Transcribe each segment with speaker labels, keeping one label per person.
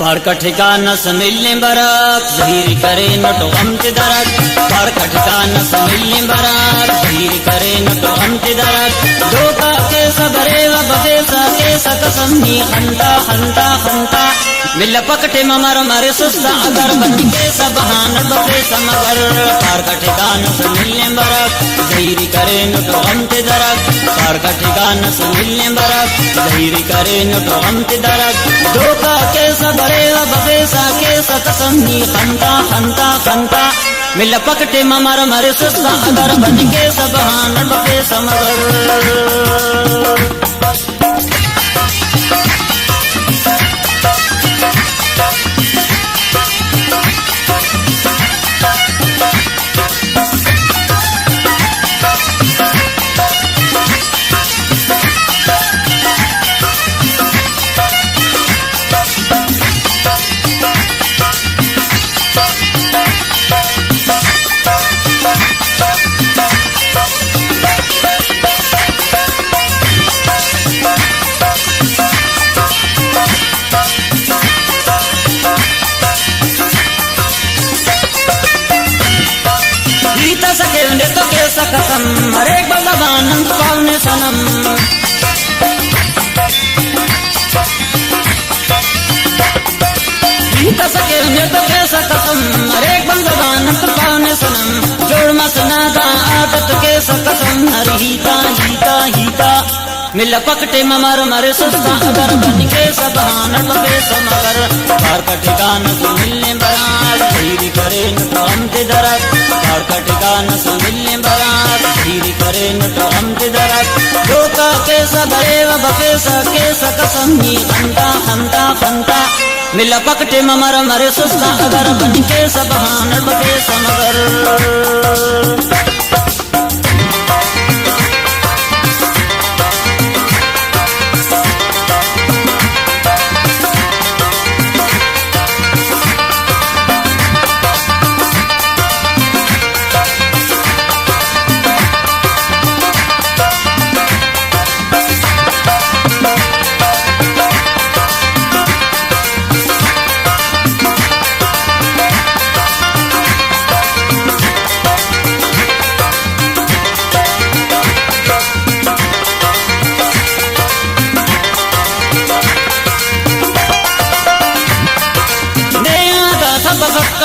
Speaker 1: पार का ठिकाना मिलने बरक जहीर करे न तो हम ते दरक पार का ठिकाना मिलने बरक जहीर करे न तो हम ते दरक धोखा के सबरे व बफेसा के सकसमी खंता खंता खंता मिल पकटे ममर मरे सुस्ता अगर बन के सबहान बफे समगर पार का ठिकाना मिलने बरक जहीर करे न तो हम ते दरक पार का ठिकाना मिलने बरक जहीर करे न तो हम ते दरक धोखा के सबरे व बफेसा के सकसमी खंता खंता खंता मिल पकटे ममर मरे सुस्ता अगर बन के सबहान बफे समगर तो के सकसम हरे भगवान कौन सनम सके तो के सकसम हरे भगवान कौन सनम जोड़ मसना दा आदत के सकसम हर हीता हीता हीता मिल पकटे ममर मरे सुस्ता अगर बन के सबहान बफे समगर पार का ठिकाना मिलने बरात धीरी करे न तो हम ते दरक पार का ठिकाना मिलने बरात धीरी करे न तो हम ते दरक धोखा के सबरे व बफे सके सकसमी खंता खंता खंता मिल पकटे ममर मरे सुस्ता अगर बन के सबहान बफे समगर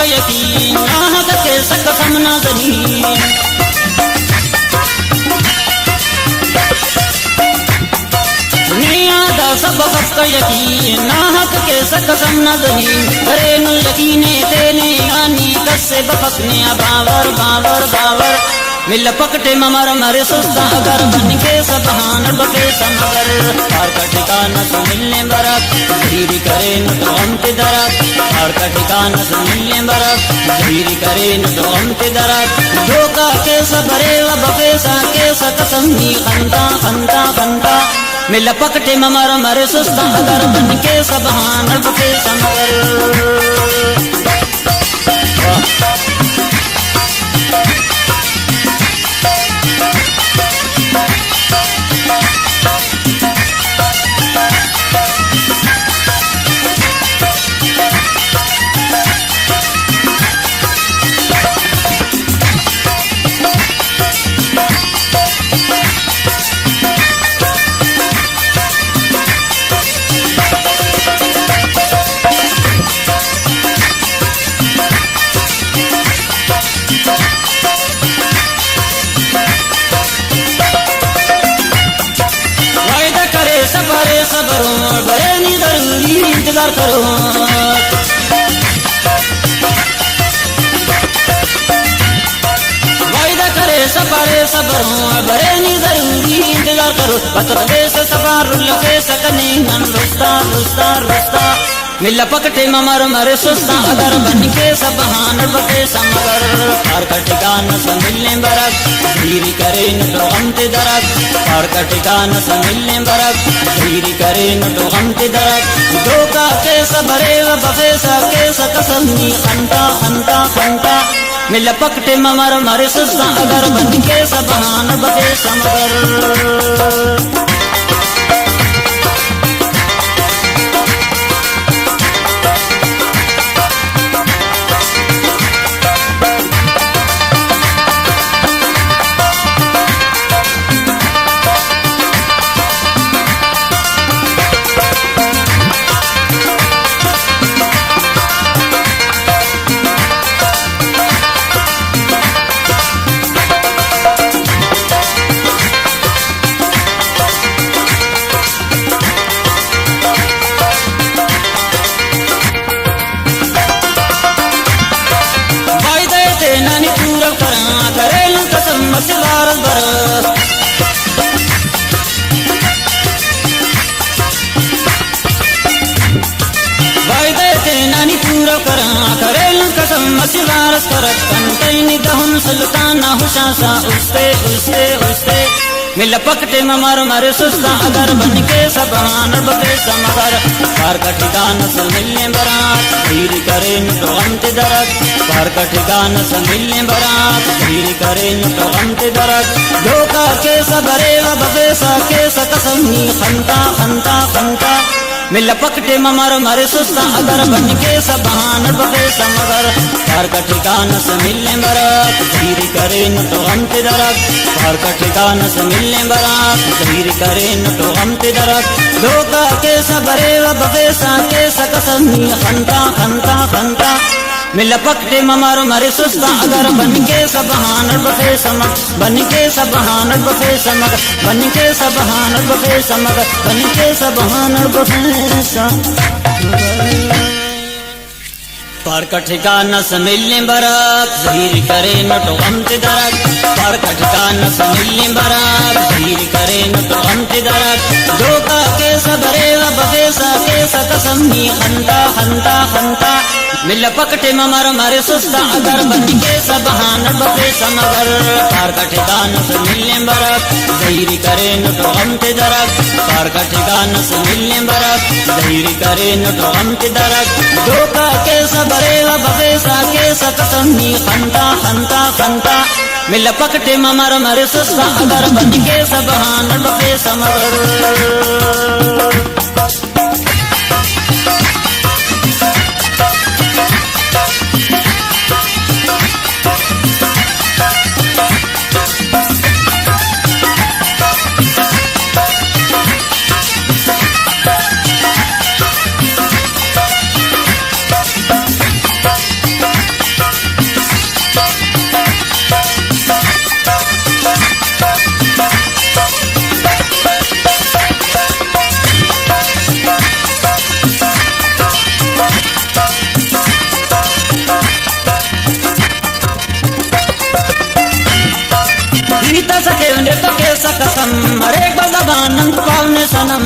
Speaker 1: यकीन नाहक के सकसम नजनी दुनिया दा सब का यकीन नाहक के सकसम नजनी करे नु यकीने तेने आनी कसे बफकने बावर बावर बावर मिल पकटे ममर मरे सुस्ता अगर बन के सबहान बफे समगर पार का ठिकाना मिलने बरक धीरी करे न तो हम ते दरक पार का ठिकाना मिलने बरक धीरी करे न तो हम ते दरक धोखा के सबरे व बफे के सकसमी खंता खंता खंता मिल पकटे ममर मरे सुस्ता अगर बन के सबहान बफे समगर सबरे सबरो बड़े नी जरूरी इंतजार करो वायदा करे सबरे सबरो बड़े नी जरूरी इंतजार करो बतरे से सफार लगे सकने हम रुस्ता रुस्ता रुस्ता मिल पकटे ममर मरे सुस्ता अगर बन के सबहान बफे समगर पार का ठिकाना मिलने बरक धीरी करे न तो हम ते दरक पार का ठिकाना मिलने बरक धीरी करे न तो हम ते दरक धोखा के सबरे व बफे सके सकसमी खंता खंता खंता मिल पकटे ममर मरे सुस्ता अगर बन के सबहान बफे समगर चंद्र करा करेल कसम सिवारस करत कंटैनी दहुन सुल्ताना हुशासा उस्ते उस्ते उस्ते मिल पकटे मर मरे सुस्ता अगर बन के सबहान बके समगर पार का ठिकाना से मिलने बरात धीर करे न तो अंत दरक पार का ठिकाना से मिलने बरात धीर करे न तो अंत दरक धोखा के सबरे बके सा के सकसमी खंता खंता खंता मिल पकटे मर मरे सुस्ता अगर बन के सबहान बके समगर पार का ठिकाना से मिलने बरात धीर करे न तो अंत दरक पार का ठिकाना से मिलने बरात धीर करे न तो अंत दरक धोखा के सबरे बके सा के सकसमी खंता खंता खंता मिल पकटे मर मरे सुस्ता अगर बन के सबहान बके समग बन के सबहान बके समग बन के सबहान बके समग बन के सबहान बके समग पार का ठिकाना से मिलने बरात धीर करे न तो अंत दरक पार का ठिकाना से मिलने बरात धीर करे न तो अंत दरक धोखा के सबरे बके सा के सकसमी खंता खंता खंता मिल पकटे मर मरे सुस्ता अगर बन के सबहान बके समगर पार का ठिकाना से मिलने बरात धीर करे न तो अंत दरक पार का ठिकाना से मिलने बरात धीर करे न तो अंत दरक धोखा के सबरे बके सा के सकसमी खंता खंता खंता मिल पकटे मर मरे सुस्ता अगर बन के सबहान बके समगर सके तो के सकसम हरे भगवान पावने सनम